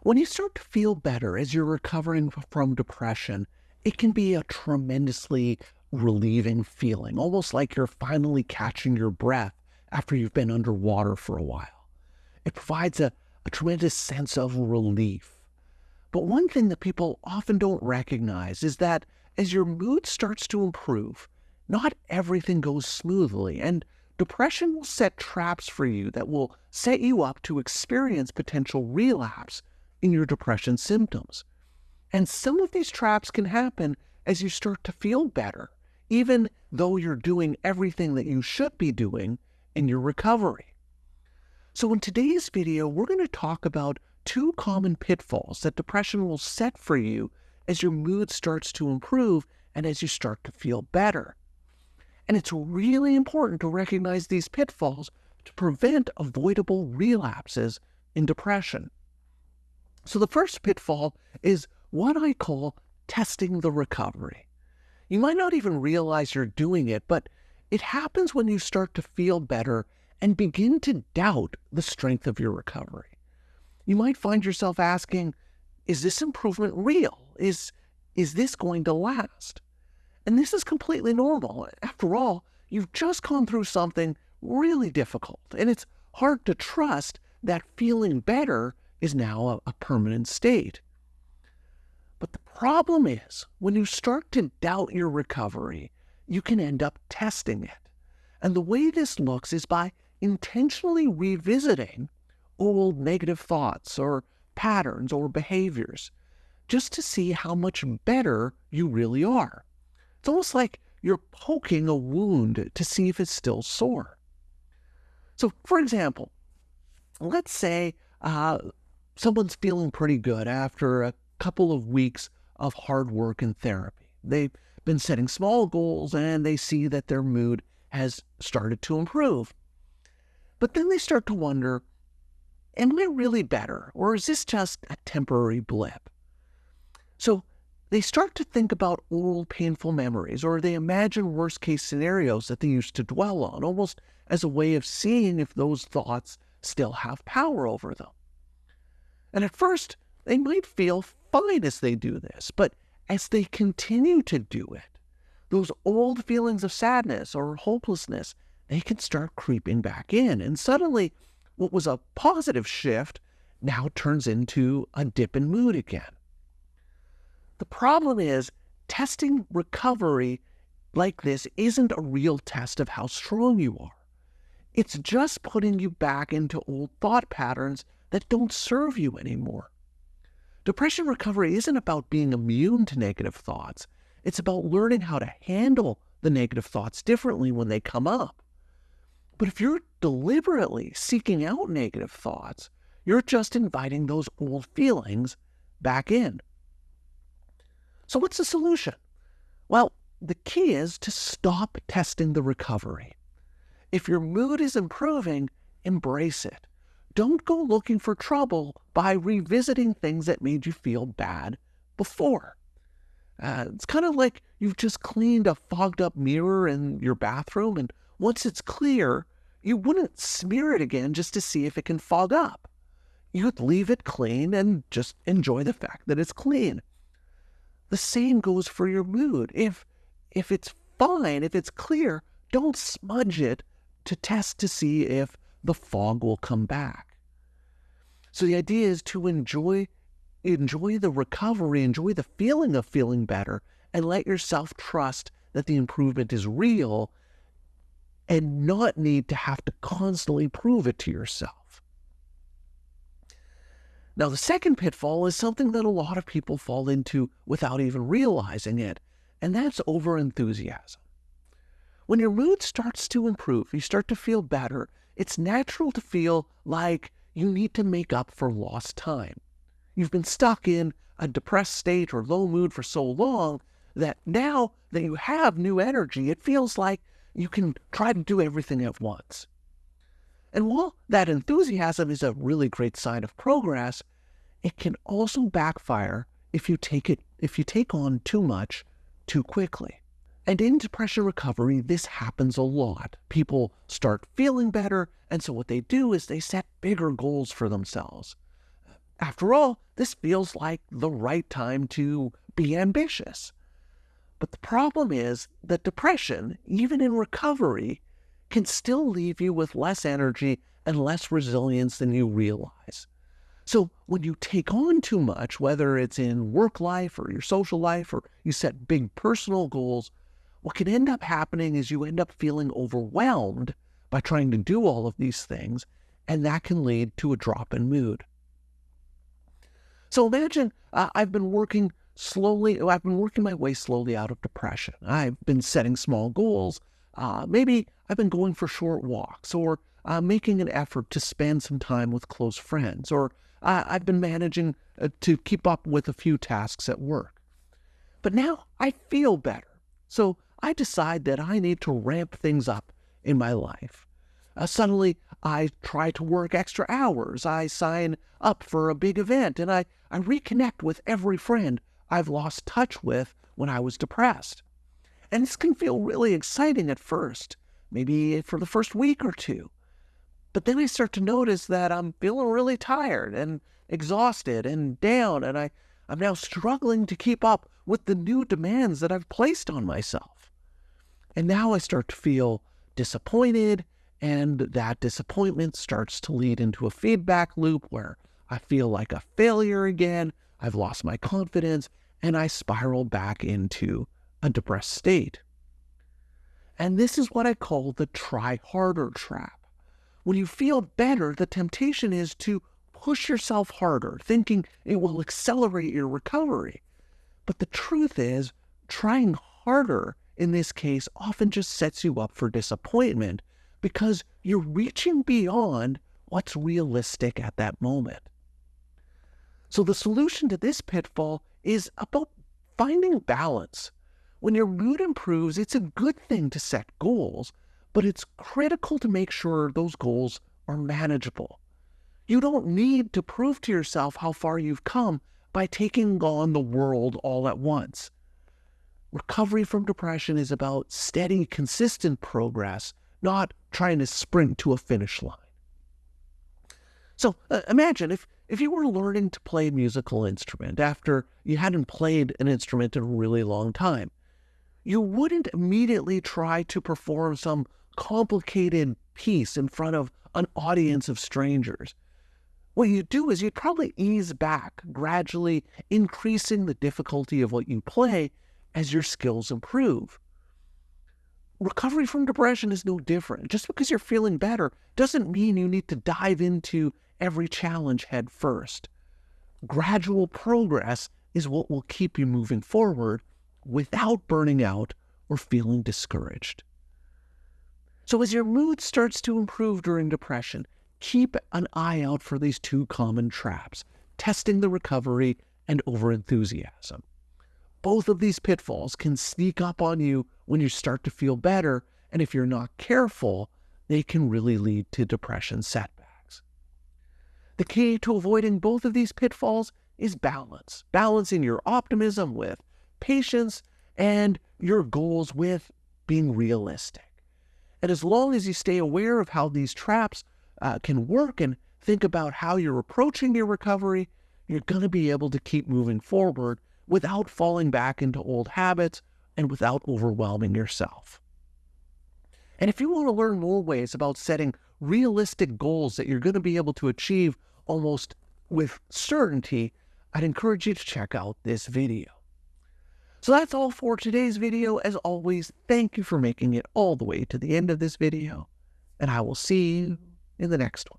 When you start to feel better as you're recovering from depression, it can be a tremendously relieving feeling, almost like you're finally catching your breath after you've been underwater for a while. It provides a tremendous sense of relief. But one thing that people often don't recognize is that as your mood starts to improve, not everything goes smoothly, and depression will set traps for you that will set you up to experience potential relapse in your depression symptoms. And some of these traps can happen as you start to feel better, even though you're doing everything that you should be doing in your recovery. So in today's video, we're going to talk about two common pitfalls that depression will set for you as your mood starts to improve and as you start to feel better. And it's really important to recognize these pitfalls to prevent avoidable relapses in depression. So the first pitfall is what I call testing the recovery. You might not even realize you're doing it, but it happens when you start to feel better and begin to doubt the strength of your recovery. You might find yourself asking, is this improvement real? Is this going to last? And this is completely normal. After all, you've just gone through something really difficult, and it's hard to trust that feeling better is now a permanent state. But the problem is, when you start to doubt your recovery, you can end up testing it. And the way this looks is by intentionally revisiting old negative thoughts or patterns or behaviors, just to see how much better you really are. It's almost like you're poking a wound to see if it's still sore. So, for example, let's say someone's feeling pretty good after a couple of weeks of hard work and therapy. They've been setting small goals and they see that their mood has started to improve. But then they start to wonder, am I really better, or is this just a temporary blip? So they start to think about old painful memories, or they imagine worst-case scenarios that they used to dwell on, almost as a way of seeing if those thoughts still have power over them. And at first, they might feel fine as they do this, but as they continue to do it, those old feelings of sadness or hopelessness, they can start creeping back in. And suddenly, what was a positive shift now turns into a dip in mood again. The problem is, testing recovery like this isn't a real test of how strong you are. It's just putting you back into old thought patterns that don't serve you anymore. Depression recovery isn't about being immune to negative thoughts. It's about learning how to handle the negative thoughts differently when they come up. But if you're deliberately seeking out negative thoughts, you're just inviting those old feelings back in. So what's the solution? Well, the key is to stop testing the recovery. If your mood is improving, embrace it. Don't go looking for trouble by revisiting things that made you feel bad before. It's kind of like you've just cleaned a fogged up mirror in your bathroom, and once it's clear, you wouldn't smear it again just to see if it can fog up. You'd leave it clean and just enjoy the fact that it's clean. The same goes for your mood. If it's fine, if it's clear, don't smudge it to test to see if the fog will come back. So the idea is to enjoy the recovery, enjoy the feeling of feeling better, and let yourself trust that the improvement is real and not need to have to constantly prove it to yourself. Now, the second pitfall is something that a lot of people fall into without even realizing it, and that's overenthusiasm. When your mood starts to improve, you start to feel better, it's natural to feel like you need to make up for lost time. You've been stuck in a depressed state or low mood for so long that now that you have new energy, it feels like you can try to do everything at once. And while that enthusiasm is a really great sign of progress, it can also backfire if you take on too much too quickly. And in depression recovery, this happens a lot. People start feeling better, and so what they do is they set bigger goals for themselves. After all, this feels like the right time to be ambitious. But the problem is that depression, even in recovery, can still leave you with less energy and less resilience than you realize. So when you take on too much, whether it's in work life or your social life, or you set big personal goals, what can end up happening is you end up feeling overwhelmed by trying to do all of these things, and that can lead to a drop in mood. So imagine I've been working my way slowly out of depression. I've been setting small goals. Maybe I've been going for short walks, or making an effort to spend some time with close friends, or I've been managing to keep up with a few tasks at work. But now I feel better. So I decide that I need to ramp things up in my life. Suddenly, I try to work extra hours. I sign up for a big event, and I reconnect with every friend I've lost touch with when I was depressed. And this can feel really exciting at first, maybe for the first week or two. But then I start to notice that I'm feeling really tired and exhausted and down, and I'm now struggling to keep up with the new demands that I've placed on myself. And now I start to feel disappointed, and that disappointment starts to lead into a feedback loop where I feel like a failure again, I've lost my confidence, and I spiral back into a depressed state. And this is what I call the try harder trap. When you feel better, the temptation is to push yourself harder, thinking it will accelerate your recovery. But the truth is, trying harder in this case often just sets you up for disappointment because you're reaching beyond what's realistic at that moment. So the solution to this pitfall is about finding balance. When your mood improves, it's a good thing to set goals, but it's critical to make sure those goals are manageable. You don't need to prove to yourself how far you've come by taking on the world all at once. Recovery from depression is about steady, consistent progress, not trying to sprint to a finish line. So imagine if you were learning to play a musical instrument after you hadn't played an instrument in a really long time. You wouldn't immediately try to perform some complicated piece in front of an audience of strangers. What you'd do is you'd probably ease back, gradually increasing the difficulty of what you play as your skills improve. Recovery from depression is no different. Just because you're feeling better doesn't mean you need to dive into every challenge head first. Gradual progress is what will keep you moving forward without burning out or feeling discouraged. So as your mood starts to improve during depression, keep an eye out for these two common traps: testing the recovery and overenthusiasm. Both of these pitfalls can sneak up on you when you start to feel better, and if you're not careful, they can really lead to depression setbacks. The key to avoiding both of these pitfalls is balance. Balancing your optimism with patience and your goals with being realistic. And as long as you stay aware of how these traps can work and think about how you're approaching your recovery, you're going to be able to keep moving forward without falling back into old habits and without overwhelming yourself. And if you want to learn more ways about setting realistic goals that you're going to be able to achieve almost with certainty, I'd encourage you to check out this video. So that's all for today's video. As always, thank you for making it all the way to the end of this video, and I will see you in the next one.